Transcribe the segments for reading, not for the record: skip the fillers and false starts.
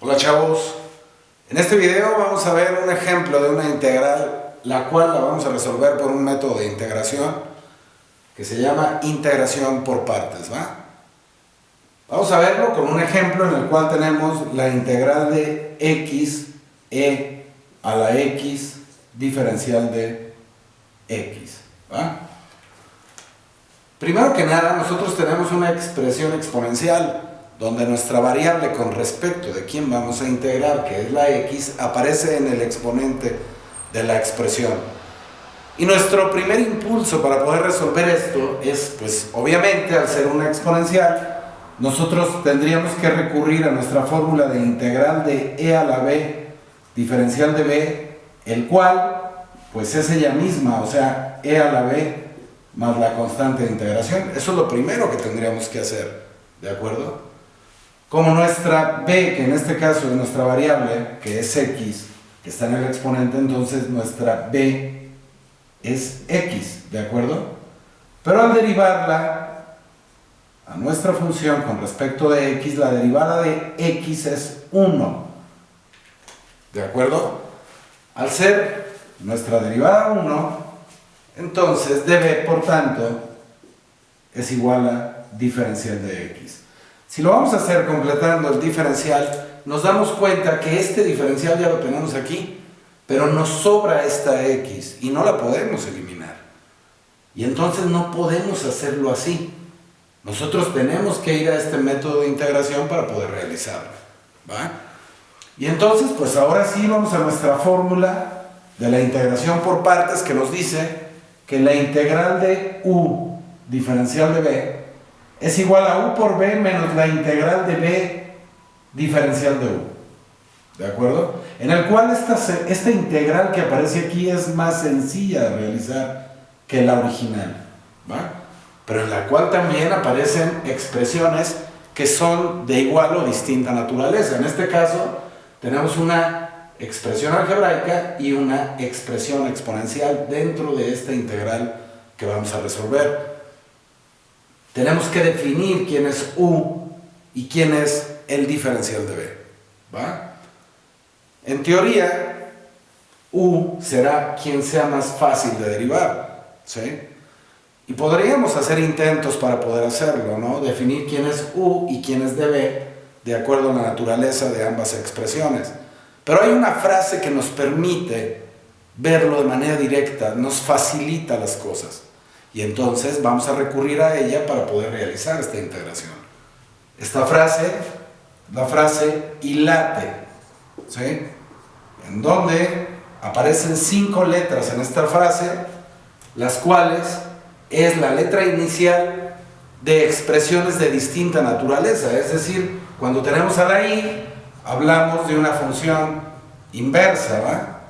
Hola chavos, en este video vamos a ver un ejemplo de una integral, la cual la vamos a resolver por un método de integración que se llama integración por partes, ¿va? Vamos a verlo con un ejemplo en el cual tenemos la integral de x e a la x diferencial de x, ¿va? Primero que nada, nosotros tenemos una expresión exponencial donde nuestra variable con respecto de quién vamos a integrar, que es la x, aparece en el exponente de la expresión. Y nuestro primer impulso para poder resolver esto es, pues obviamente, al ser una exponencial, nosotros tendríamos que recurrir a nuestra fórmula de integral de e a la b diferencial de b, el cual, pues es ella misma, o sea, e a la b más la constante de integración. Eso es lo primero que tendríamos que hacer, ¿de acuerdo? Como nuestra b, que en este caso es nuestra variable, que es x, que está en el exponente, entonces nuestra b es x, ¿de acuerdo? Pero al derivarla a nuestra función con respecto de x, la derivada de x es 1, ¿de acuerdo? Al ser nuestra derivada 1, entonces db, por tanto, es igual a diferencial de x. Si lo vamos a hacer completando el diferencial, nos damos cuenta que este diferencial ya lo tenemos aquí, pero nos sobra esta x y no la podemos eliminar. Y entonces no podemos hacerlo así. Nosotros tenemos que ir a este método de integración para poder realizarlo, ¿va? Y entonces, pues ahora sí vamos a nuestra fórmula de la integración por partes, que nos dice que la integral de u diferencial de b es igual a u por b menos la integral de b diferencial de u, ¿de acuerdo? En el cual esta integral que aparece aquí es más sencilla de realizar que la original, ¿va? Pero en la cual también aparecen expresiones que son de igual o distinta naturaleza. En este caso tenemos una expresión algebraica y una expresión exponencial dentro de esta integral que vamos a resolver. Tenemos que definir quién es u y quién es el diferencial de b, ¿va? En teoría, u será quien sea más fácil de derivar, ¿sí? Y podríamos hacer intentos para poder hacerlo, ¿no? Definir quién es u y quién es db de acuerdo a la naturaleza de ambas expresiones. Pero hay una frase que nos permite verlo de manera directa, nos facilita las cosas. Y entonces vamos a recurrir a ella para poder realizar esta integración. Esta frase, la frase hilate, ¿sí? En donde aparecen 5 letras en esta frase, las cuales es la letra inicial de expresiones de distinta naturaleza. Es decir, cuando tenemos a la i, hablamos de una función inversa, ¿va?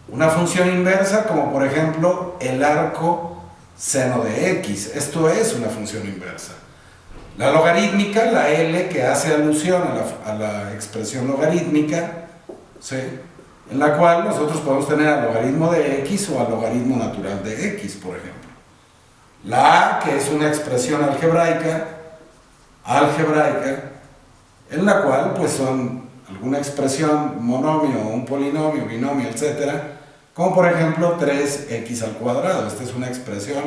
Una función inversa como por ejemplo el arco seno de x. Esto es una función inversa. La logarítmica, la L, que hace alusión a la expresión logarítmica, ¿sí? En la cual nosotros podemos tener al logaritmo de x o al logaritmo natural de x, por ejemplo. La A, que es una expresión algebraica, en la cual pues son alguna expresión, monomio, un polinomio, binomio, etcétera, como por ejemplo 3x al cuadrado. Esta es una expresión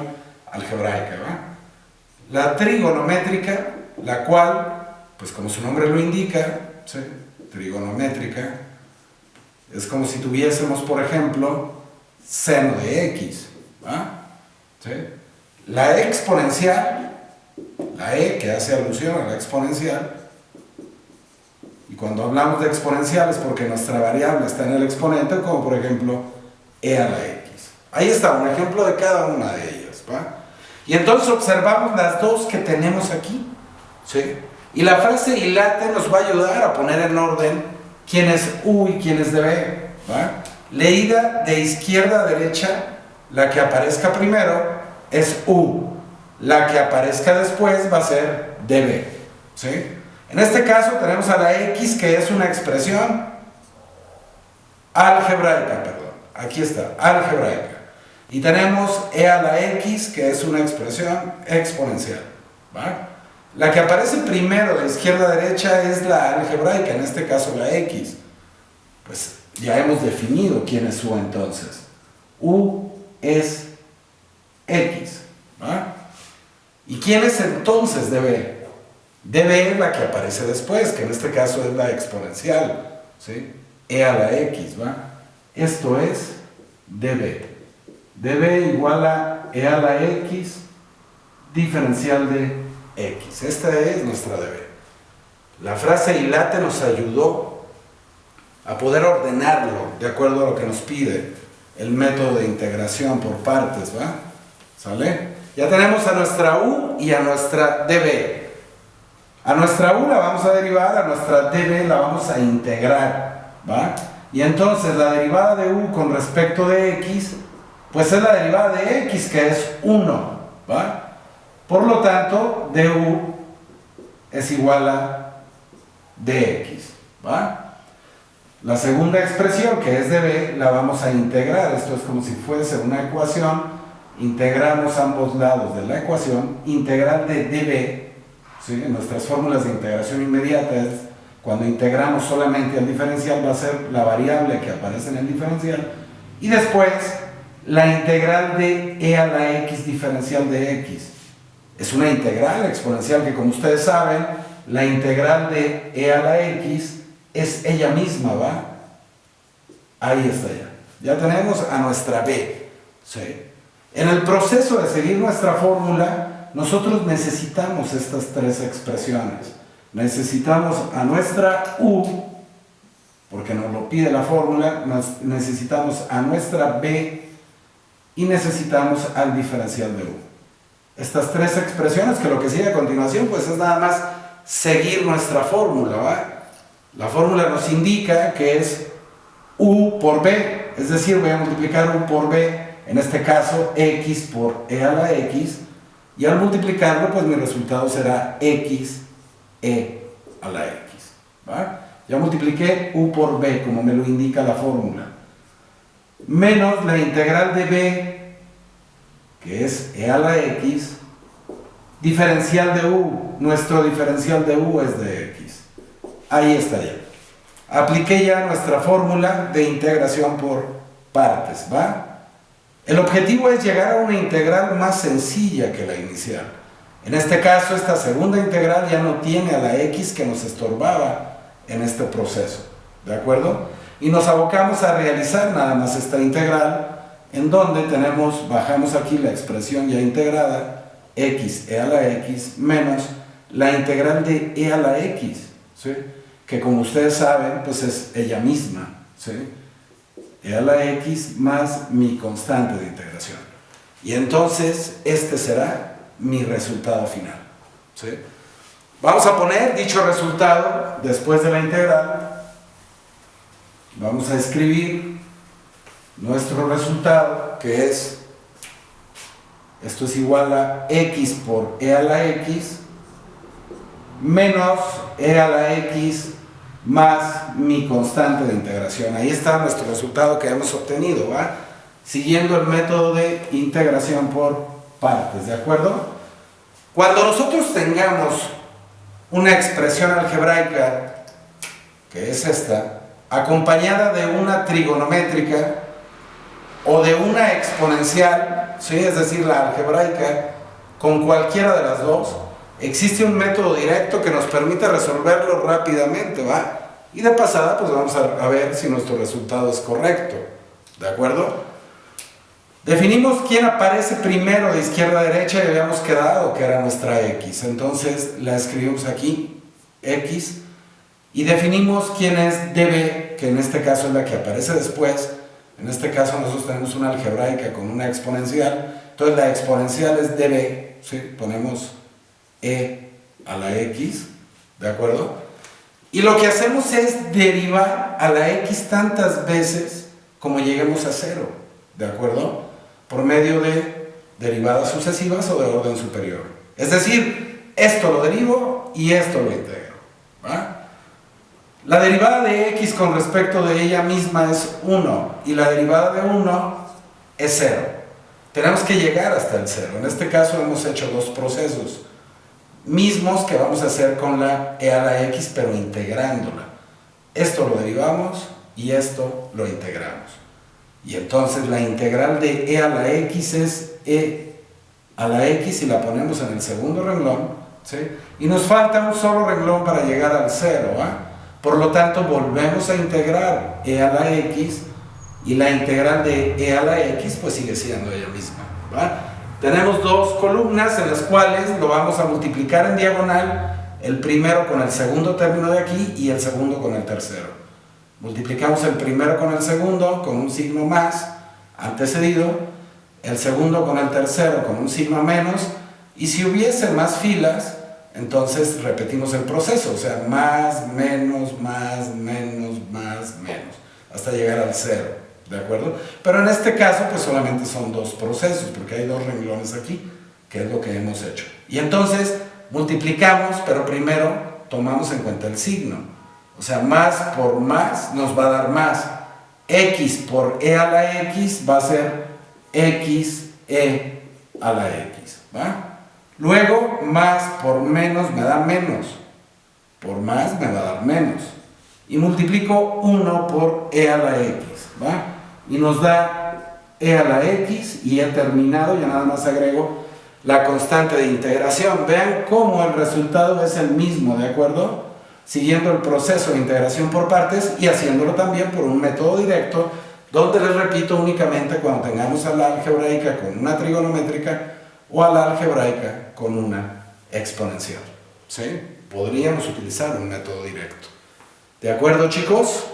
algebraica, ¿va? La trigonométrica, la cual, pues como su nombre lo indica, ¿sí? Trigonométrica, es como si tuviésemos, por ejemplo, seno de x, ¿va? ¿Sí? La exponencial, la e que hace alusión a la exponencial, y cuando hablamos de exponencial es porque nuestra variable está en el exponente, como por ejemplo e a la x. Ahí está un ejemplo de cada una de ellas, ¿va? Y entonces observamos las dos que tenemos aquí, ¿sí? Y la frase hilate nos va a ayudar a poner en orden quién es u y quién es db, ¿va? Leída de izquierda a derecha, la que aparezca primero es u, la que aparezca después va a ser db, ¿sí? En este caso tenemos a la x, que es una expresión algebraica, perdón, aquí está, algebraica. Y tenemos e a la x, que es una expresión exponencial, ¿va? La que aparece primero de izquierda a derecha es la algebraica, en este caso la x. Pues ya hemos definido quién es U entonces. U es x, ¿va? ¿Y quién es entonces dB? dB es la que aparece después, que en este caso es la exponencial, ¿sí? E a la x, ¿va? Esto es dB. dB igual a E a la x diferencial de x. Esta es nuestra dB. La frase hilate nos ayudó a poder ordenarlo de acuerdo a lo que nos pide el método de integración por partes, ¿va? ¿Sale? Ya tenemos a nuestra U y a nuestra dB. A nuestra U la vamos a derivar, a nuestra dB la vamos a integrar, ¿va? Y entonces la derivada de U con respecto de x, pues es la derivada de x, que es 1, ¿va? Por lo tanto, du es igual a dx, ¿va? La segunda expresión, que es dB, la vamos a integrar. Esto es como si fuese una ecuación. Integramos ambos lados de la ecuación. Integral de dB, ¿sí? En nuestras fórmulas de integración inmediata, cuando integramos solamente al diferencial, va a ser la variable que aparece en el diferencial. Y después, la integral de e a la x diferencial de x. Es una integral exponencial que, como ustedes saben, la integral de e a la x es ella misma, ¿va? Ahí está ya. Ya tenemos a nuestra b, ¿sí? En el proceso de seguir nuestra fórmula, nosotros necesitamos estas tres expresiones. Necesitamos a nuestra u, porque nos lo pide la fórmula, necesitamos a nuestra b y necesitamos al diferencial de u. Estas tres expresiones, que lo que sigue a continuación, pues es nada más seguir nuestra fórmula, ¿va? La fórmula nos indica que es u por b, es decir, voy a multiplicar u por b, en este caso x por e a la x, y al multiplicarlo, pues mi resultado será x e a la x, ¿va? Ya multipliqué u por b, como me lo indica la fórmula, menos la integral de b, que es e a la x, diferencial de u. Nuestro diferencial de u es de x. Ahí está ya. Apliqué ya nuestra fórmula de integración por partes, ¿va? El objetivo es llegar a una integral más sencilla que la inicial. En este caso, esta segunda integral ya no tiene a la x que nos estorbaba en este proceso, ¿de acuerdo? Y nos abocamos a realizar nada más esta integral, en donde tenemos, bajamos aquí la expresión ya integrada, x e a la x menos la integral de e a la x, ¿sí? Que como ustedes saben, pues es ella misma, ¿sí? E a la x más mi constante de integración. Y entonces este será mi resultado final, ¿sí? Vamos a poner dicho resultado después de la integral. Vamos a escribir nuestro resultado, que es, esto es igual a x por e a la x menos e a la x más mi constante de integración. Ahí está nuestro resultado que hemos obtenido, ¿va? Siguiendo el método de integración por partes, ¿de acuerdo? Cuando nosotros tengamos una expresión algebraica, que es esta, acompañada de una trigonométrica o de una exponencial, ¿sí? Es decir, la algebraica, con cualquiera de las dos, existe un método directo que nos permite resolverlo rápidamente, ¿va? Y de pasada, pues vamos a ver si nuestro resultado es correcto, ¿de acuerdo? Definimos quién aparece primero de izquierda a derecha y habíamos quedado que era nuestra x. Entonces la escribimos aquí, x, y definimos quién es db, que en este caso es la que aparece después. En este caso nosotros tenemos una algebraica con una exponencial, entonces la exponencial es db, ¿sí? Ponemos e a la x, ¿de acuerdo? Y lo que hacemos es derivar a la x tantas veces como lleguemos a 0, ¿de acuerdo? Por medio de derivadas sucesivas o de orden superior. Es decir, esto lo derivo y esto lo integro, ¿va? La derivada de x con respecto de ella misma es 1 y la derivada de 1 es 0. Tenemos que llegar hasta el 0. En este caso hemos hecho dos procesos. mismos que vamos a hacer con la e a la x, pero integrándola. Esto lo derivamos y esto lo integramos. Y entonces la integral de e a la x es e a la x y la ponemos en el segundo renglón, ¿sí? Y nos falta un solo renglón para llegar al 0, ¿va? Por lo tanto, volvemos a integrar e a la x y la integral de e a la x pues sigue siendo ella misma, ¿va? Tenemos dos columnas en las cuales lo vamos a multiplicar en diagonal, el primero con el segundo término de aquí y el segundo con el tercero. Multiplicamos el primero con el segundo con un signo más antecedido, el segundo con el tercero con un signo menos, y si hubiese más filas, entonces repetimos el proceso, o sea, más, menos, hasta llegar al 0, ¿de acuerdo? Pero en este caso, pues solamente son dos procesos, porque hay dos renglones aquí, que es lo que hemos hecho. Y entonces multiplicamos, pero primero tomamos en cuenta el signo. O sea, más por más nos va a dar más. X por e a la x va a ser x e a la x, ¿va? Luego, más por menos me da menos. Por más me va a dar menos. Y multiplico 1 por e a la x, ¿va? Y nos da e a la x y he terminado, ya nada más agrego la constante de integración. Vean cómo el resultado es el mismo, ¿de acuerdo? Siguiendo el proceso de integración por partes y haciéndolo también por un método directo, donde les repito únicamente cuando tengamos a la algebraica con una trigonométrica o a la algebraica con una exponencial, ¿sí? Podríamos utilizar un método directo. ¿De acuerdo, chicos?